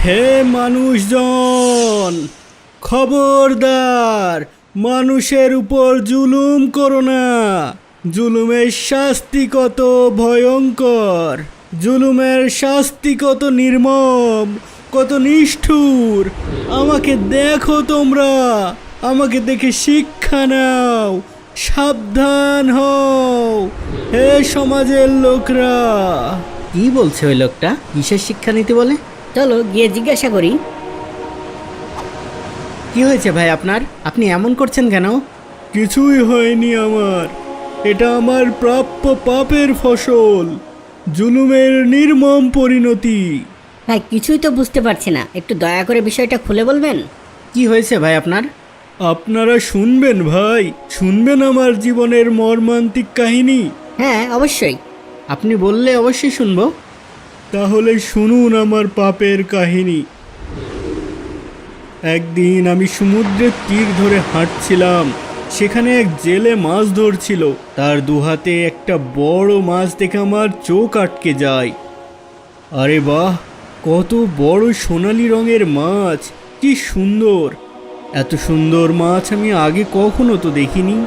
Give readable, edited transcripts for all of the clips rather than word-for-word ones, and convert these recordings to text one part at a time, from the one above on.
হে মানুষজন, খবরদার, মানুষের উপর জুলুম করো না। জুলুমের শাস্তি কত ভয়ঙ্কর, জুলুমের শাস্তি কত নির্মম, কত নিষ্ঠুর। আমাকে দেখো তোমরা, আমাকে দেখে শিক্ষা নাও, সাবধান হও হে সমাজের লোকরা। কি বলছে ওই লোকটা? কিসের শিক্ষা নিতে বলে? চলো গিয়ে জিজ্ঞাসা করি। কি হয়েছে ভাই আপনার? আপনি এমন করছেন কেন? কিছুই হয়নি আমার, এটা আমার প্রাপ্য পাপের ফসল, জুলুমের নির্মম পরিণতি। ভাই কিছুই তো বুঝতে পারছি না, একটু দয়া করে বিষয়টা খুলে বলবেন? কি হয়েছে ভাই আপনার? আপনারা শুনবেন ভাই, শুনবেন আমার জীবনের মর্মান্তিক কাহিনী? হ্যাঁ অবশ্যই। আপনি বললে অবশ্যই শুনবো। তাহলে শুনুন আমার পাপের কাহিনী। একদিন আমি সমুদ্রের তীর ধরে হাঁটছিলাম, সেখানে এক জেলে মাছ ধরছিল। তার দুহাতে একটা বড় মাছ দেখে আমার চোখ আটকে যায়। আরে বাহ, কত বড় সোনালী রঙের মাছ, কি সুন্দর! এত সুন্দর মাছ আমি আগে কখনো তো দেখিনি।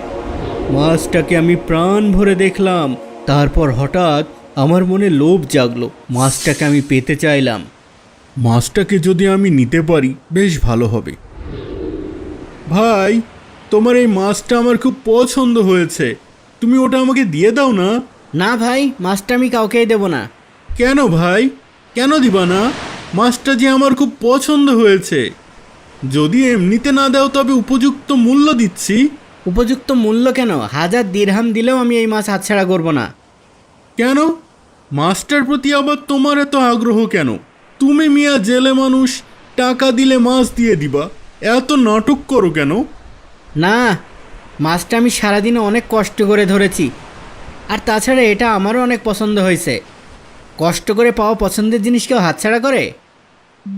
মাছটাকে আমি প্রাণ ভরে দেখলাম। তারপর হঠাৎ আমার মনে লোভ জাগলো, মাছটাকে আমি পেতে চাইলাম। মাছটাকে যদি আমি নিতে পারি বেশ ভালো হবে। ভাই, তোমার এই মাছটা আমার খুব পছন্দ হয়েছে, তুমি ওটা আমাকে দিয়ে দাও না। না ভাই, মাছটা আমি কাউকেই দেব না। কেন ভাই, কেন দিবা না? মাছটা যে আমার খুব পছন্দ হয়েছে। যদি এমনিতে না দাও তবে উপযুক্ত মূল্য দিচ্ছি। উপযুক্ত মূল্য কেন? 1000 দিরহাম দিলেও আমি এই মাছ হাতছাড়া করব না। কেন? মাছটার প্রতি আবার তোমার এত আগ্রহ কেন? তুমি মিয়া জেলে মানুষ, টাকা দিলে মাছ দিয়ে দিবা, এত নাটক করো কেন? না, মাছটা আমি সারাদিনে অনেক কষ্ট করে ধরেছি, আর তাছাড়া এটা আমারও অনেক পছন্দ হয়েছে। কষ্ট করে পাওয়া পছন্দের জিনিস কেউ হাতছাড়া করে?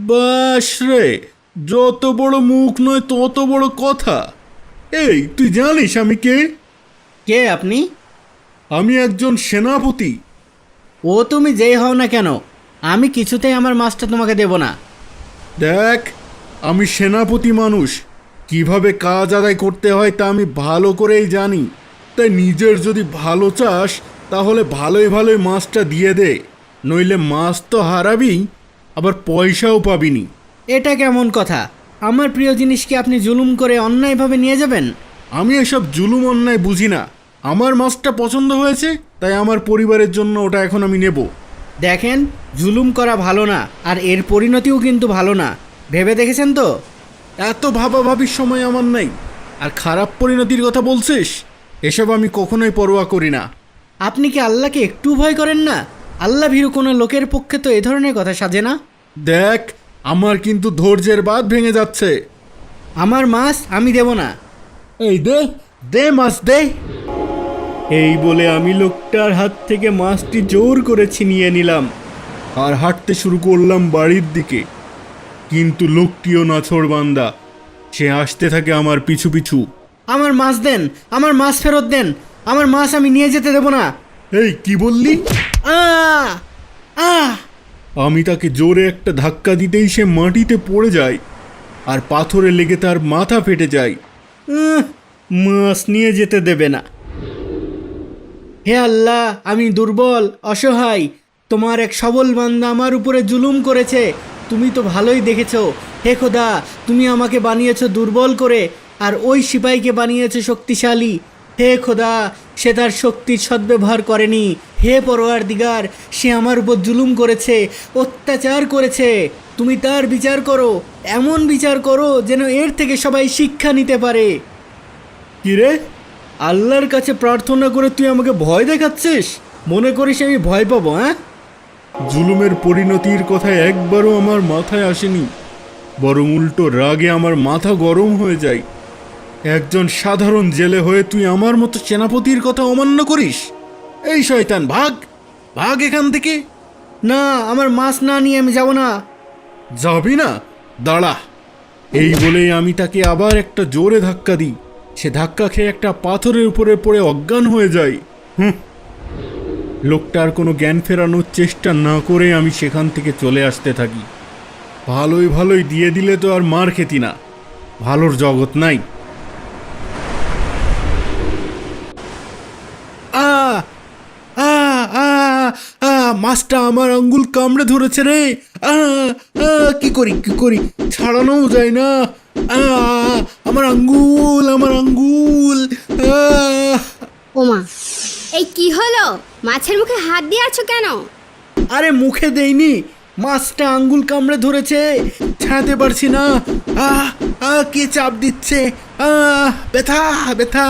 বাস রে, যত বড় মুখ নয় তত বড় কথা। এই, তুই জানিস আমি কে? কে আপনি? আমি একজন সেনাপতি। ও তুমি যেই হও না কেন, আমি কিছুতেই আমার মাছটা তোমাকে দেব না। দেখ, আমি সেনাপতি মানুষ, কিভাবে কাজ আদায় করতে হয় তা আমি ভালো করেই জানি। তাই নিজের যদি ভালো চাস তাহলে ভালোই ভালোই মাছটা দিয়ে দে, নইলে মাছ তো হারাবি, আবার পয়সাও পাবিনি। এটা কেমন কথা? আমার প্রিয় জিনিসকে আপনি জুলুম করে অন্যায়ভাবে নিয়ে যাবেন? আমি এসব জুলুম অন্যায় বুঝি না। আমার মাছটা পছন্দ হয়েছে, তাই আমার পরিবারের জন্য ওটা এখন আমি নেব। দেখেন, জুলুম করা ভালো না, আর এর পরিণতিও কিন্তু ভালো না। ভেবে দেখেছেন তো? এত ভাবাভাবির সময় আমার নাই। আর খারাপ পরিণতির কথা বলছিস, এসব আমি কখনোই পরোয়া করি না। আপনি কি আল্লাহকে একটু ভয় করেন না? আল্লাহ ভীরু কোনো লোকের পক্ষে তো এ ধরনের কথা সাজে না। দেখ, আমার কিন্তু ধৈর্যের বাঁধ ভেঙে যাচ্ছে। আমার মাছ আমি দেব না। এই দে, দে মাছ দে। এই বলে আমি লোকটার হাত থেকে মাছটি জোর করে ছিনিয়ে নিলাম আর হাঁটতে শুরু করলাম বাড়ির দিকে। কিন্তু লোকটিও নাছোড়বান্দা, সে আসতে থাকে আমার পিছু পিছু। আমার মাছ দেন, আমার মাছ ফেরত দেন, আমার মাছ আমি নিয়ে যেতে দেব না। এই কি বললি? আহ আহ আমি তাকে জোরে একটা ধাক্কা দিতেই সে মাটিতে পড়ে যায় আর পাথরে লেগে তার মাথা ফেটে যায়। মাছ নিয়ে যেতে দেবে না। হে আল্লাহ, আমি দুর্বল অসহায়, তোমার এক সবল বান্দা আমার উপরে জুলুম করেছে, তুমি তো ভালোই দেখেছো। হে খোদা, তুমি আমাকে বানিয়েছো দুর্বল করে, আর ওই সিপাহীকে বানিয়েছো শক্তিশালী। হে খোদা, সে তার শক্তির সদ্ব্যবহার করেনি। হে পরওয়ারদিগার, সে আমার উপর জুলুম করেছে, অত্যাচার করেছে। তুমি তার বিচার করো, এমন বিচার করো যেন এর থেকে সবাই শিক্ষা নিতে পারে। কিরে, আল্লাহর কাছে প্রার্থনা করে তুই আমাকে ভয় দেখাচ্ছিস? মনে করিস আমি ভয় পাবো? হ্যাঁ, জুলুমের পরিণতির কথা একবারও আমার মাথায় আসেনি, বরং উল্টো রাগে আমার মাথা গরম হয়ে যায়। একজন সাধারণ জেলে হয়ে তুই আমার মতো সেনাপতির কথা অমান্য করিস? এই শয়তান, ভাগ ভাগ এখান থেকে। না, আমার মাছ না নিয়ে আমি যাব না। যাবি না? দাঁড়া। এই বলেই আমি তাকে আবার একটা জোরে ধাক্কা দিই। সে ধাক্কা খেয়ে একটা পাথরের উপরে পড়ে অজ্ঞান হয়ে যায়। লোকটার কোনো জ্ঞান ফেরানোর চেষ্টা না করে আমি সেখান থেকে চলে আসতে থাকি। ভালোই ভালোই দিয়ে দিলে তো আর মার খেতি না, ভালোর জগৎ নাই। আ আ আ আ মাছটা আমার আঙ্গুল কামড়ে ধরেছে রে। আ আ কি করি কি করি, ছাড়ানোও যায় না। আ আমার আঙ্গুল, আমার আঙ্গুল। আ ওমা, এই কি হলো? মাছের মুখে হাত দিয়ে আছো কেন? আরে মুখে দেইনি, মাছটা আঙ্গুল কামড়ে ধরেছে, ছাড়াতে পারছি না। আহ আহ কে চাপ দিচ্ছে, ব্যথা ব্যথা।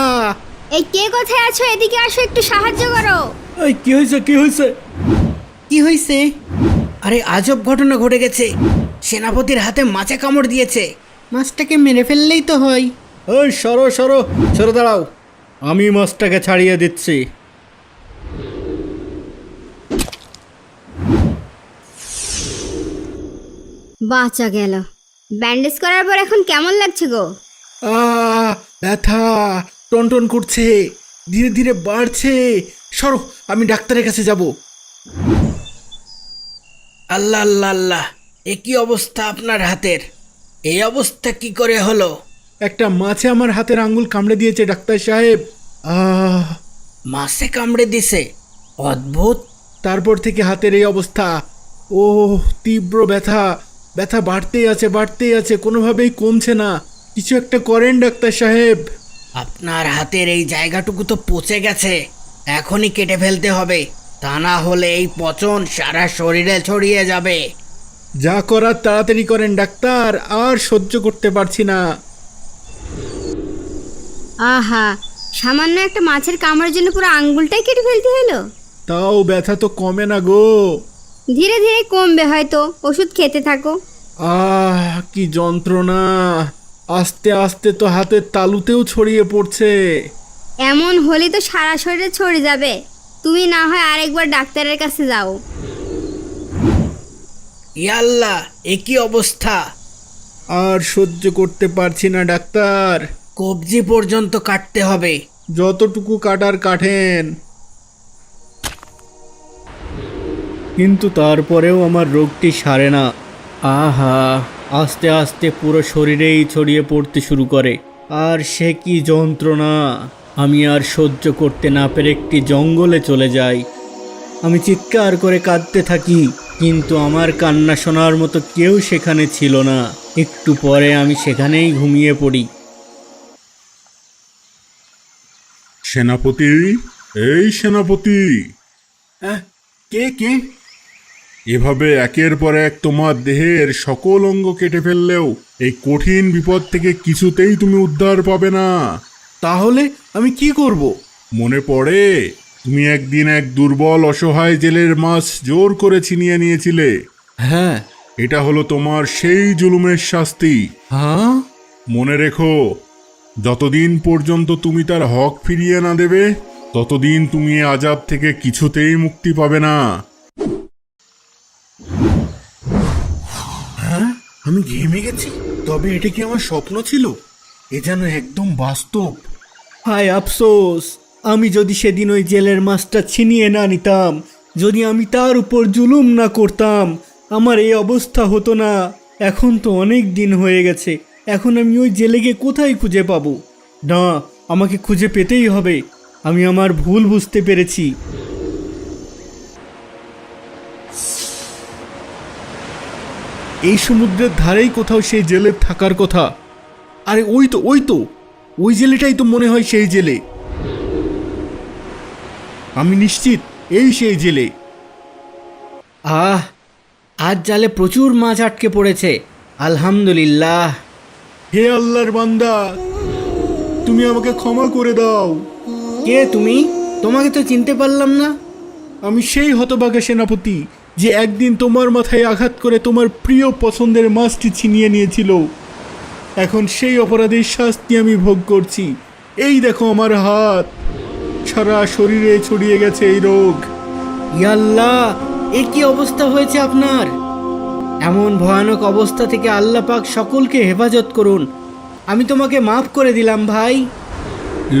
এই কে কোথায় আছো? এদিকে আসো, একটু সাহায্য করো। এই কি হয়েছে কি হয়েছে কি হয়েছে? আরে আজব ঘটনা ঘটে গেছে, সেনাপতির হাতে মাছে কামড় দিয়েছে। মাছটাকে মেরে ফেললেই তো হয়। ওই সরো সরো, সরে দাঁড়াও, আমি মাছটাকে ছাড়িয়ে দিচ্ছি। বাঁচা গেল। ব্যান্ডেজ করার পর এখন কেমন লাগছে গো? ব্যথা টনটন করছে, ধীরে ধীরে বাড়ছে। সরো, আমি ডাক্তারের কাছে যাব। আল্লাহ আল্লাহ আল্লাহ, এ কি অবস্থা আপনার হাতের? এই অবস্থা কি করে হলো? একটা মাছে আমার হাতের আঙ্গুল কামড়ে দিয়েছে ডাক্তার সাহেব। মাছে কামড়ে দিছে? অদ্ভুত। তারপর থেকে হাতের এই অবস্থা। ও তীব্র ব্যথা, ব্যথা বাড়তেই আছে, কোনোভাবেই কমছে না। কিছু একটা করেন ডাক্তার সাহেব। আপনার হাতের এই জায়গাটুকু তো পচে গেছে, এখনই কেটে ফেলতে হবে, তা না হলে এই পচন সারা শরীরে ছড়িয়ে যাবে। যা করার তাড়াতাড়ি করেন ডাক্তার, আর সহ্য করতে পারছি না। আহা, সামান্য একটা মাছের কামড়ের জন্য পুরো আঙ্গুলটাই কেটে ফেলতে হলো। তাও ব্যথা তো কমে না গো। ধীরে ধীরে কমবে হয়তো, ওষুধ খেতে থাকো। কি যন্ত্রণা, আস্তে আস্তে তো হাতের তালুতেও ছড়িয়ে পড়ছে। এমন হলে তো সারা শরীরে ছড়ে যাবে। তুমি না হয় আরেকবার ডাক্তারের কাছে যাও। ইয়াল্লাহ, এ কি অবস্থা! আর সহ্য করতে পারছি না ডাক্তার, কবজি পর্যন্ত কাটতে হবে। যতটুকু কাটার কাটেন। কিন্তু তারপরেও আমার রোগটি সারে না। আহা, আস্তে আস্তে পুরো শরীরেই ছড়িয়ে পড়তে শুরু করে। আর সে কি যন্ত্রণা! আমি আর সহ্য করতে না পেরে একটি জঙ্গলে চলে যাই। আমি চিৎকার করে কাঁদতে থাকি, কিন্তু আমার কান্না শোনার মতো কেউ সেখানে ছিল না। একটু পরে আমি সেখানেই ঘুমিয়ে পড়ি। সেনাপতি, এই সেনাপতি, কে কে? এভাবে একের পর এক তোমার দেহের সকল অঙ্গ কেটে ফেললেও এই কঠিন বিপদ থেকে কিছুতেই তুমি উদ্ধার পাবে না। তাহলে আমি কি করব? মনে পড়ে তুমি একদিন এক দুর্বল অসহায় জেলের মাছ জোর করে ছিনিয়ে নিয়েছিলে? হ্যাঁ। এটা হলো তোমার সেই জুলুমের শাস্তি। হ্যাঁ? মনে রেখো, যতদিন পর্যন্ত তুমি তার হক ফিরিয়ে না দেবে, ততদিন তুমি এ আযাব থেকে কিছুতেই মুক্তি পাবে না। আমি ঘেমে গেছি। তবে এটা কি আমার স্বপ্ন ছিল? এ যেন একদম বাস্তব। হায় আফসোস, আমি যদি সেদিন ওই জেলের মাছটা ছিনিয়ে না নিতাম, যদি আমি তার উপর জুলুম না করতাম, আমার এই অবস্থা হতো না। এখন তো অনেক দিন হয়ে গেছে, এখন আমি ওই জেলেকে কোথায় খুঁজে পাবো? না, আমাকে খুঁজে পেতেই হবে। আমি আমার ভুল বুঝতে পেরেছি। এই সমুদ্রের ধারেই কোথাও সেই জেলে থাকার কথা। আরে ওই তো ওই জেলেটাই তো মনে হয় সেই জেলে। আমি নিশ্চিত এই সেই জেলে। আজ জালে প্রচুর মাছ আটকে পড়েছে, আলহামদুলিল্লাহ। হে আল্লাহর বান্দা, তুমি আমাকে ক্ষমা করে দাও। কে তুমি? তোমাকে তো চিনতে পারলাম না। আমি সেই হতভাগা সেনাপতি যে একদিন তোমার মাথায় আঘাত করে তোমার প্রিয় পছন্দের মাছটি ছিনিয়ে নিয়েছিল। এখন সেই অপরাধের শাস্তি আমি ভোগ করছি। এই দেখো আমার হাত, সারা শরীরে ছড়িয়ে গেছে এই রোগ। ইয়াল্লাহ, এ কি অবস্থা হয়েছে আপনার? এমন ভয়ানক অবস্থা থেকে আল্লাহ পাক সকলকে হেফাজত করুন। আমি তোমাকে মাফ করে দিলাম ভাই।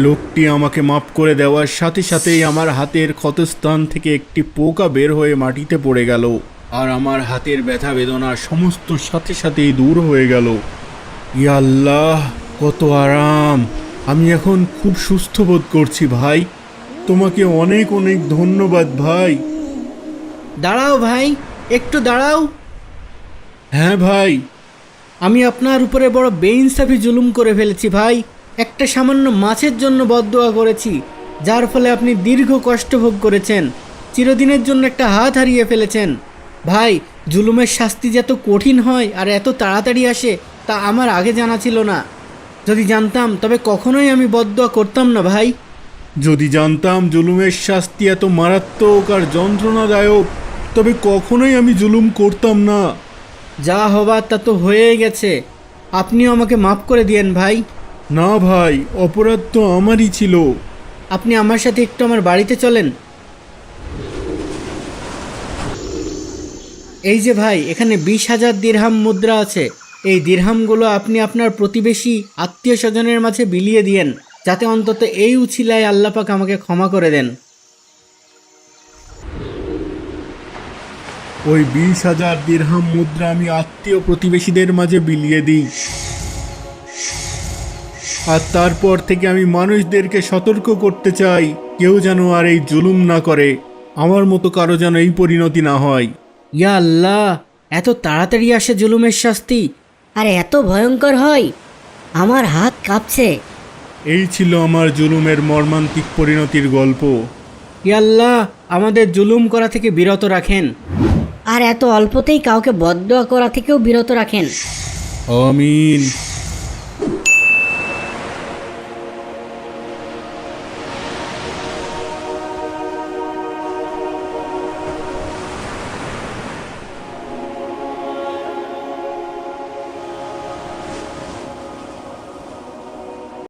লোকটি আমাকে মাফ করে দেওয়ার সাথে সাথেই আমার হাতের ক্ষতস্থান থেকে একটি পোকা বের হয়ে মাটিতে পড়ে গেল। আর আমার হাতের ব্যথা বেদনা সমস্ত সাথে সাথেই দূর হয়ে গেল। ইয়া আল্লাহ, কত আরাম! আমি এখন খুব সুস্থ বোধ করছি ভাই। তোমাকে অনেক অনেক ধন্যবাদ ভাই। দাঁড়াও ভাই, একটু দাঁড়াও। হ্যাঁ ভাই। আমি আপনার উপরে বড় বেইনসাফি জুলুম করে ফেলেছি ভাই। একটা সামান্য মাছের জন্য বদদোয়া করেছি, যার ফলে আপনি দীর্ঘ কষ্ট ভোগ করেছেন, চিরদিনের জন্য একটা হাত হারিয়ে ফেলেছেন। ভাই, জুলুমের শাস্তি যে এত কঠিন হয় আর এত তাড়াতাড়ি আসে তা আমার আগে জানা ছিল না। যদি জানতাম তবে কখনোই আমি বদদোয়া করতাম না ভাই। যদি জানতাম জুলুমের শাস্তি এত মারাত্মক আর যন্ত্রণাদায়ক, তবে কখনোই আমি জুলুম করতাম না। যা হবার তা তো হয়েই গেছে, আপনিও আমাকে মাফ করে দিয়েন ভাই। না ভাই, অপরাধ তো আমারই ছিল। আপনি আমার সাথে একটু আমার বাড়িতে চলেন। এই যে ভাই, এখানে 20,000 দিরহাম মুদ্রা আছে। এই দিরহামগুলো আপনি আপনার প্রতিবেশী আত্মীয় স্বজনের মাঝে বিলিয়ে দিয়েন, যাতে অন্তত এই উছিলায় আল্লাহ পাক আমাকে ক্ষমা করে দেন। ওই 20,000 দিরহাম মুদ্রা আমি আত্মীয় প্রতিবেশীদের মাঝে বিলিয়ে দিই। আর তারপর থেকে আমি মানুষদেরকে সতর্ক করতে চাই, কেউ যেন আর এই জুলুম না করে। আমার মতো কারো যেন এই পরিণতি না হয়। ইয়া আল্লাহ, এত তাড়াতাড়ি আসে জুলুমের শাস্তি? আর এত ভয়ঙ্কর হয়, আমার হাত কাঁপছে। এই ছিল আমার জুলুমের মর্মান্তিক পরিণতির গল্প। ইয়া আল্লাহ, আমাদের জুলুম করা থেকে বিরত রাখেন। আর এত অল্পতেই কাউকে বদদোয়া করা থেকেও বিরত রাখেন। আমিন।